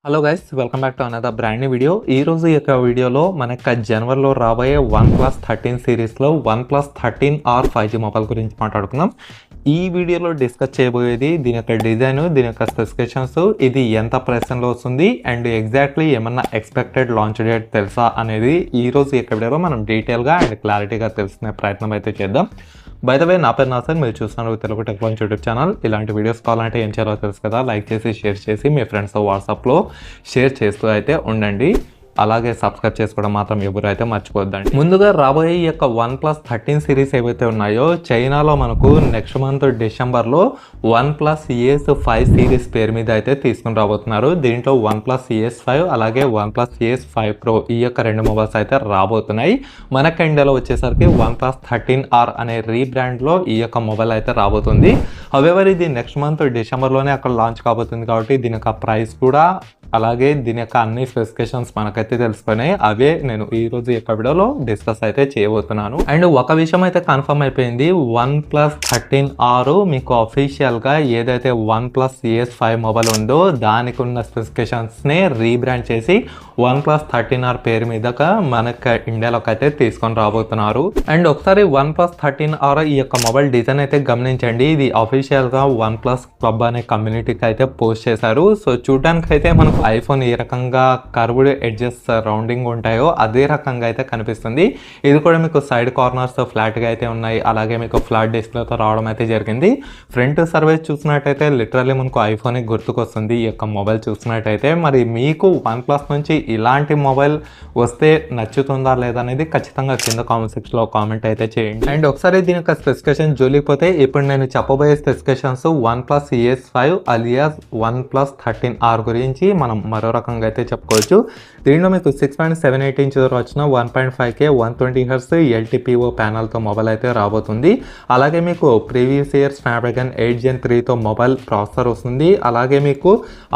Hello guys, welcome back to another brand new video. ఈ రోజు ఈ యొక్క వీడియోలో మనకి జనవరిలో రాబోయే OnePlus 13 సిరీస్లో OnePlus 13R 5G మొబైల్ గురించి మాట్లాడుకుందాం. ఈ వీడియోలో డిస్కస్ చేయబోయేది దీని యొక్క డిజైన్, దీని యొక్క స్పెసిఫికేషన్స్, ఇది ఎంత ప్రైస్లో వస్తుంది అండ్ ఎగ్జాక్ట్లీ ఏమన్నా ఎక్స్పెక్టెడ్ లాంచ్ డేట్ తెలుసా అనేది ఈ రోజు ఈ యొక్క వీడియోలో మనం డీటెయిల్గా అండ్ క్లారిటీగా తెలుసుకునే ప్రయత్నం అయితే చేద్దాం. బై ద వే, నా పేరు నాసర్, మీరు చూస్తున్నారు Telugu tech launch YouTube channel. ఇలాంటి వీడియోస్ కావాలంటే ఏం చేయాలో తెలుసు కదా, లైక్ చేసి షేర్ చేసి మీ ఫ్రెండ్స్తో వాట్సాప్లో షేర్ చేస్తూ అయితే ఉండండి. అలాగే సబ్స్క్రైబ్ చేసుకోవడం మాత్రం ఎవరైతే మర్చిపోద్దండి. ముందుగా రాబోయే ఈ యొక్క OnePlus 13 సిరీస్ ఏవైతే ఉన్నాయో, చైనాలో మనకు నెక్స్ట్ మంత్ డిసెంబర్లో OnePlus ES5 సిరీస్ పేరు మీద అయితే తీసుకుని రాబోతున్నారు. దీంట్లో OnePlus ES5 అలాగే OnePlus ES5 Pro ఈ యొక్క రెండు మొబైల్స్ అయితే రాబోతున్నాయి. మనకి ఇండియాలో వచ్చేసరికి OnePlus 13R అనే రీబ్రాండ్లో ఈ యొక్క మొబైల్ అయితే రాబోతుంది. హవెవర్ ఇది నెక్స్ట్ మంత్ డిసెంబర్లోనే అక్కడ లాంచ్ కాబోతుంది కాబట్టి దీని యొక్క ప్రైస్ కూడా అలాగే దీని యొక్క అన్ని స్పెసిఫికేషన్స్ మనకైతే తెలిసిపోయినాయి. అవే నేను ఈ రోజు యొక్క వీడియోలో డిస్కస్ అయితే చేయబోతున్నాను. అండ్ ఒక విషయం అయితే కన్ఫర్మ్ అయిపోయింది, OnePlus 13R మీకు అఫీషియల్గా ఏదైతే OnePlus ES5 మొబైల్ ఉందో దానికి ఉన్న స్పెసిఫికేషన్స్నే రీబ్రాండ్ చేసి OnePlus 13R పేరు మీదగా మనకు ఇండియాలోకి అయితే తీసుకొని రాబోతున్నారు. అండ్ ఒకసారి OnePlus 13R ఈ యొక్క మొబైల్ డిజైన్ అయితే గమనించండి. ఇది అఫీషియల్గా OnePlus క్లబ్ అనే కమ్యూనిటీకి అయితే పోస్ట్ చేశారు. సో చూడడానికి అయితే మనకు ఐఫోన్ ఏ రకంగా కర్వ్డ్ ఎడ్జెస్ రౌండింగ్ ఉంటాయో అదే రకంగా అయితే కనిపిస్తుంది. ఇది కూడా మీకు సైడ్ కార్నర్స్ ఫ్లాట్గా అయితే ఉన్నాయి, అలాగే మీకు ఫ్లాట్ డిస్ప్లేతో రావడం అయితే జరిగింది. ఫ్రంట్ సర్వీస్ చూసినట్టయితే లిటరల్లీ మనకు ఐఫోన్ గుర్తుకొస్తుంది ఈ యొక్క మొబైల్ చూసినట్టయితే. మరి మీకు OnePlus నుంచి ఇలాంటి మొబైల్ వస్తే నచ్చుతుందా లేదా అనేది ఖచ్చితంగా కింద కామెంట్ సెక్షన్లో కామెంట్ అయితే చేయండి. అండ్ ఒకసారి దీని యొక్క స్పెసిఫికేషన్ జోలిపోతే ఇప్పుడు నేను చెప్పబోయే specifications OnePlus ES5 alias OnePlus 13R గురించి మనం మరో రకంగా అయితే చెప్పుకోవచ్చు. దీంట్లో మీకు 6.78 ఇంచ్ వచ్చిన 1.5K 120Hz LTPO ప్యానల్తో మొబైల్ అయితే రాబోతుంది. అలాగే మీకు ప్రీవియస్ ఇయర్ స్నాప్డ్రాగన్ 8 Gen 3తో మొబైల్ ప్రాసెసర్ వస్తుంది. అలాగే మీకు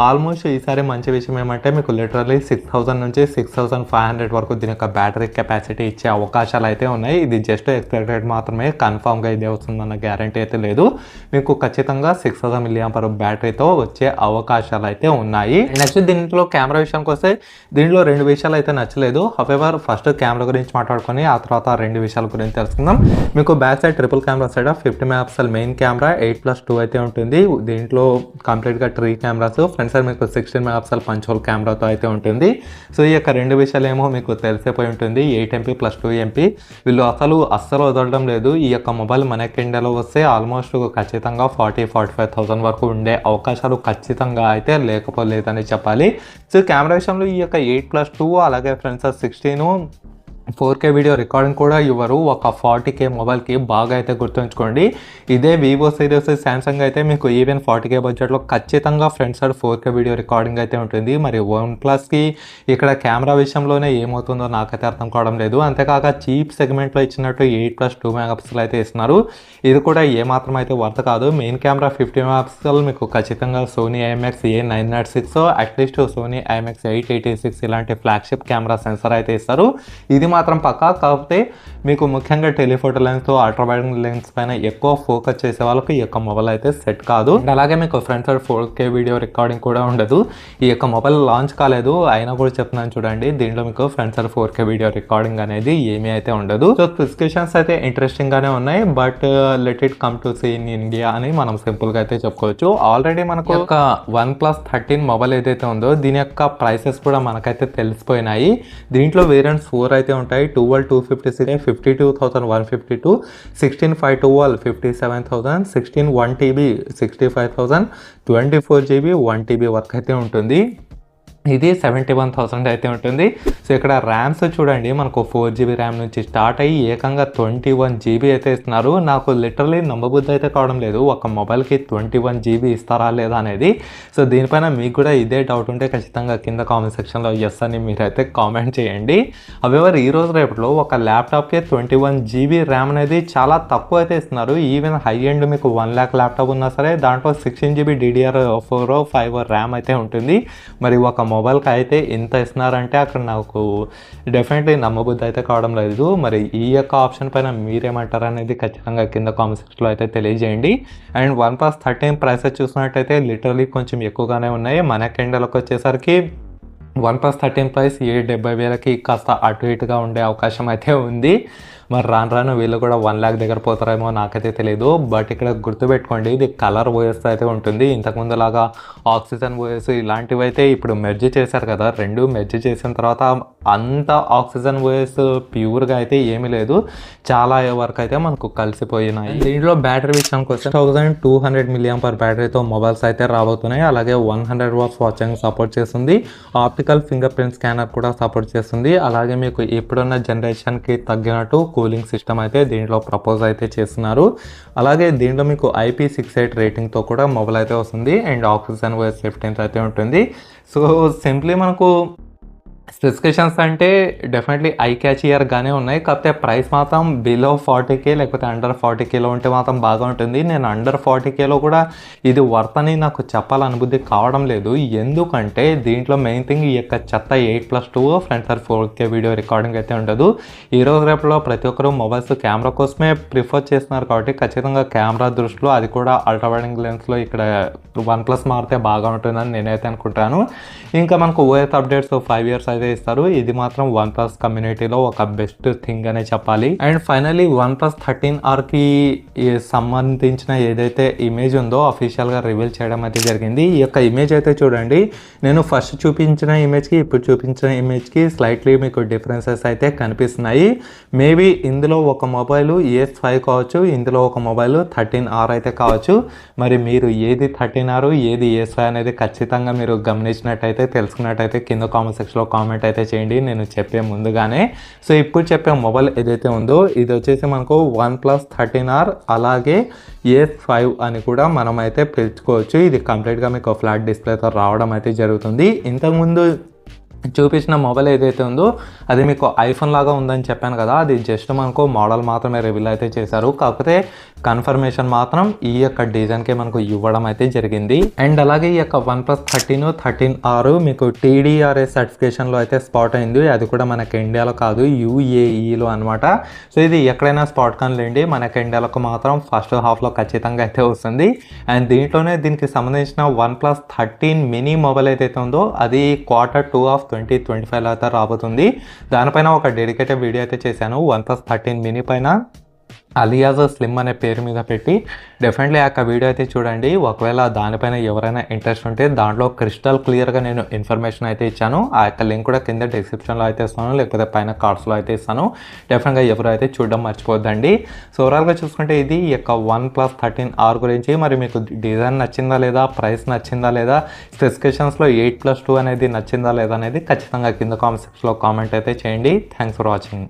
ఆల్మోస్ట్ ఈసారి మంచి విషయం ఏమంటే మీకు లిటరల్లీ 6000 నుంచి 6500 వరకు దీని యొక్క బ్యాటరీ కెపాసిటీ ఇచ్చే అవకాశాలు అయితే ఉన్నాయి. ఇది జస్ట్ ఎక్స్పెక్టెడ్ మాత్రమే, కన్ఫామ్గా ఇది వస్తుందన్న గ్యారంటీ అయితే లేదు. మీకు ఖచ్చితంగా 6000 mAh బ్యాటరీతో వచ్చే అవకాశాలు అయితే ఉన్నాయి. నెక్స్ట్ దీంట్లో కెమెరా విషయానికి వస్తే దీంట్లో రెండు విషయాలు అయితే నచ్చలేదు. హవెవర్ ఫస్ట్ కెమెరా గురించి మాట్లాడుకొని ఆ తర్వాత రెండు విషయాల గురించి తెలుసుకుందాం. మీకు back side triple camera side 50 MP main camera 8+2 అయితే ఉంటుంది. దీంట్లో కంప్లీట్గా 3 కెమెరాస్, ఫ్రంట్ సైడ్ మీకు 16 MP పంచ్ హోల్ కెమెరాతో అయితే ఉంటుంది. సో ఈ యొక్క రెండు విషయాలు ఏమో మీకు తెలిసిపోయి ఉంటుంది. 8MP + 2MP వీళ్ళు అస్సలు వదలడం లేదు. ఈ యొక్క మొబైల్ మనకి ఇండియాలో వస్తే ఆల్మోస్ట్ ఖచ్చితంగా 40-45,000 వరకు ఉండే అవకాశాలు ఖచ్చితంగా అయితే లేకపోలేదని చెప్పాలి. సో కెమెరా విషయంలో ఈ యొక్క 8+2 అలాగే front side 16 4K video recording కూడా ఇవ్వరు. ఒక 40K మొబైల్కి బాగా అయితే గుర్తుంచుకోండి. ఇదే వివో సిరీస్, శాంసంగ్ అయితే మీకు ఈవెన్ 40K బడ్జెట్లో ఖచ్చితంగా front side 4K video recording అయితే ఉంటుంది. మరి OnePlusకి ఇక్కడ కెమెరా విషయంలోనే ఏమవుతుందో నాకైతే అర్థం కావడం లేదు. అంతేకాక చీప్ సెగ్మెంట్లో ఇచ్చినట్టు 8+2 MP అయితే ఇస్తున్నారు. ఇది కూడా ఏమాత్రం అయితే వర్త్ కాదు. మెయిన్ కెమెరా 50 MP మీకు ఖచ్చితంగా Sony IMX A906 at least Sony IMX 886 ఇలాంటి ఫ్లాగ్షిప్ కెమెరా సెన్సర్ అయితే ఇస్తారు. ఇది మాత్రం పక్కా. కాకపోతే మీకు ముఖ్యంగా టెలిఫోటో లెన్స్తో అల్ట్రా వైడ్ లెన్స్ పైన ఎక్కువ ఫోకస్ చేసే వాళ్ళకి ఈ యొక్క మొబైల్ అయితే సెట్ కాదు. అలాగే మీకు front side 4K video recording కూడా ఉండదు. ఈ యొక్క మొబైల్ లాంచ్ కాలేదు అయినా కూడా చెప్తున్నాను చూడండి, దీంట్లో మీకు front side 4K video recording అనేది ఏమీ అయితే ఉండదు. సో స్పెసిఫికేషన్స్ అయితే ఇంట్రెస్టింగ్ గానే ఉన్నాయి, but let it come to see in India అని మనం సింపుల్ గా అయితే చెప్పుకోవచ్చు. ఆల్రెడీ మనకు ఒక OnePlus 13 మొబైల్ ఏదైతే ఉందో దీని యొక్క ప్రైసెస్ కూడా మనకైతే తెలిసిపోయినాయి. దీంట్లో వేరియంట్స్ 4 అయితే ఉంటాయి. 12 256 52,152, 16 512 57,000, 16 1TB 65,000, 24GB 1TB వరకు అయితే ఉంటుంది. ఇది 71,000 అయితే ఉంటుంది. సో ఇక్కడ ర్యామ్స్ చూడండి, మనకు 4GB ర్యామ్ నుంచి స్టార్ట్ అయ్యి ఏకంగా 21GB అయితే ఇస్తున్నారు. నాకు లిటరలీ నమ్మబుద్ధి అయితే కావడం లేదు, ఒక మొబైల్కి 21GB ఇస్తారా లేదా అనేది. సో దీనిపైన మీకు కూడా ఇదే డౌట్ ఉంటే ఖచ్చితంగా కింద కామెంట్ సెక్షన్లో ఎస్ అని మీరైతే కామెంట్ చేయండి. హవెవర్ ఈ రోజు రేపట్లో ఒక ల్యాప్టాప్కి 21GB ర్యామ్ అనేది చాలా తక్కువ అయితే ఇస్తున్నారు. ఈవెన్ హై ఎండ్ మీకు 1 lakh ల్యాప్టాప్ ఉన్నా సరే దాంట్లో 16GB DDR4 5 ర్యామ్ అయితే ఉంటుంది. మరి ఒక మొబైల్కి అయితే ఇంత ఇస్తున్నారంటే అక్కడ నాకు డెఫినెట్లీ నమ్మబుద్ధి అయితే కావడం లేదు. మరి ఈ యొక్క ఆప్షన్ పైన మీరేమంటారు అనేది ఖచ్చితంగా కింద కామెంట్ సెక్షన్లో అయితే తెలియజేయండి. అండ్ OnePlus 13 ప్రైసెస్ చూసినట్టయితే లిటరలీ కొంచెం ఎక్కువగానే ఉన్నాయి. మన కెండలకు వచ్చేసరికి OnePlus 13 ప్రైస్ 70,000కి కాస్త అటు ఇటుగా ఉండే అవకాశం అయితే ఉంది. మరి రాను వీళ్ళు కూడా 1 lakh దగ్గర పోతారేమో నాకైతే తెలియదు. బట్ ఇక్కడ గుర్తుపెట్టుకోండి, ఇది కలర్ ఓఎస్ అయితే ఉంటుంది. ఇంతకుముందు లాగా ఆక్సిజన్ ఓఎస్ ఇలాంటివి అయితే ఇప్పుడు మెర్జ్ చేశారు కదా, రెండు మెర్జ్ చేసిన తర్వాత అంత ఆక్సిజన్ ఓఎస్ ప్యూర్గా అయితే ఏమీ లేదు, చాలా వరకు అయితే మనకు కలిసిపోయినాయి. దీంట్లో బ్యాటరీ విషయానికి వస్తే 1200 mAh బ్యాటరీతో మొబైల్స్ అయితే రాబోతున్నాయి. అలాగే 100 watts వాచింగ్ సపోర్ట్ చేస్తుంది. ఆప్టికల్ ఫింగర్ ప్రింట్ స్కానర్ కూడా సపోర్ట్ చేస్తుంది. అలాగే మీకు ఇప్పుడున్న జనరేషన్కి తగ్గినట్టు కూలింగ్ సిస్టమ్ అయితే దీంట్లో ప్రపోజ్ అయితే చేస్తున్నారు. అలాగే దీంట్లో మీకు IP68 రేటింగ్తో కూడా మొబైల్ అయితే వస్తుంది. అండ్ ఆక్సిజన్ ఓఎస్ 15 అయితే ఉంటుంది. సో సింప్లీ మనకు స్పెసిఫికేషన్స్ అంటే డెఫినెట్లీ ఐ క్యాచియర్గానే ఉన్నాయి. కాకపోతే ప్రైస్ మాత్రం బిలో 40K లేకపోతే అండర్ 40Kలో ఉంటే మాత్రం బాగా ఉంటుంది. నేను అండర్ 40Kలో కూడా ఇది వర్త్ అని నాకు చెప్పాలనుబుద్ధి కావడం లేదు. ఎందుకంటే దీంట్లో మెయిన్ థింగ్ ఈ యొక్క చెత్త 8+2 front side 4K video recording అయితే ఉండదు. ఈ రోజు రేపులో ప్రతి ఒక్కరు మొబైల్స్ కెమెరా కోసమే ప్రిఫర్ చేస్తున్నారు కాబట్టి ఖచ్చితంగా కెమెరా దృష్టిలో అది కూడా అల్ట్రా వైడ్ లెన్స్లో ఇక్కడ OnePlus మారితే బాగా ఉంటుందని నేనైతే అనుకుంటాను. ఇంకా మనకు ఓఎస్ అప్డేట్స్ 5 years అయితే ఇస్తారు. ఇది మాత్రం OnePlus కమ్యూనిటీలో ఒక బెస్ట్ థింగ్ అనే చెప్పాలి. అండ్ ఫైనల్లీ OnePlus 13Rకి సంబంధించిన ఏదైతే ఇమేజ్ ఉందో అఫీషియల్గా రివీల్ చేయడం అయితే జరిగింది. ఈ యొక్క ఇమేజ్ అయితే చూడండి, నేను ఫస్ట్ చూపించిన ఇమేజ్కి ఇప్పుడు చూపించిన ఇమేజ్కి స్లైట్లీ మీకు డిఫరెన్సెస్ అయితే కనిపిస్తున్నాయి. మేబీ ఇందులో ఒక మొబైల్ ES5 కావచ్చు, ఇందులో ఒక మొబైల్ 13R అయితే కావచ్చు. మరి మీరు ఏది 13R ఏది ES5 అనేది ఖచ్చితంగా మీరు గమనించినట్టయితే తెలుసుకున్నట్టయితే కింద కామెంట్ సెక్షన్లో కామెంట్ అయితే చేయండి, నేను చెప్పే ముందుగానే. సో ఇప్పుడు చెప్పే మొబైల్ ఏదైతే ఉందో ఇది వచ్చేసి మనకు OnePlus 13R అలాగే ES5 అని కూడా మనం అయితే పిలుచుకోవచ్చు. ఇది కంప్లీట్గా మీకు ఫ్లాట్ డిస్ప్లేతో రావడం అయితే జరుగుతుంది. ఇంతకుముందు చూపించిన మొబైల్ ఏదైతే ఉందో అది మీకు ఐఫోన్ లాగా ఉందని చెప్పాను కదా, అది జస్ట్ మనకు మోడల్ మాత్రమే రివీల్ అయితే చేశారు. కాకపోతే కన్ఫర్మేషన్ మాత్రం ఈ యొక్క డిజైన్కే మనకు ఇవ్వడం అయితే జరిగింది. అండ్ అలాగే ఈ యొక్క OnePlus 13R మీకు TDRA సర్టిఫికేషన్లో అయితే స్పాట్ అయింది. అది కూడా మనకి ఇండియాలో కాదు, UAEలో అనమాట. సో ఇది ఎక్కడైనా స్పాట్ కానిలేండి, మనకి ఇండియాలకు మాత్రం ఫస్ట్ హాఫ్లో ఖచ్చితంగా అయితే వస్తుంది. అండ్ దీంట్లోనే దీనికి సంబంధించిన OnePlus 13 mini మొబైల్ ఏదైతే ఉందో అది Q2 of 2025 అయితే రాబోతుంది. దానిపైన ఒక డెడికేటెడ్ వీడియో అయితే చేశాను. OnePlus 13 mini పైన అలియాజ్ స్లిమ్ అనే పేరు మీద పెట్టి డెఫినెట్లీ ఆ యొక్క వీడియో అయితే చూడండి. ఒకవేళ దానిపైన ఎవరైనా ఇంట్రెస్ట్ ఉంటే దాంట్లో క్రిస్టల్ క్లియర్గా నేను ఇన్ఫర్మేషన్ అయితే ఇచ్చాను. ఆ యొక్క లింక్ కూడా కింద డిస్క్రిప్షన్లో అయితే ఇస్తాను, లేకపోతే పైన కార్డ్స్లో అయితే ఇస్తాను. డెఫినెట్గా ఎవరు అయితే చూడడం మర్చిపోద్దండి. సో ఓవరాల్గా చూసుకుంటే ఇది ఈ యొక్క OnePlus 13R గురించి. మరి మీకు డిజైన్ నచ్చిందా లేదా, ప్రైస్ నచ్చిందా లేదా, స్పెసిఫికేషన్స్లో 8+2 అనేది నచ్చిందా లేదా అనేది ఖచ్చితంగా కింద కామెంట్ సెక్షన్లో కామెంట్ అయితే చేయండి. Thanks for watching.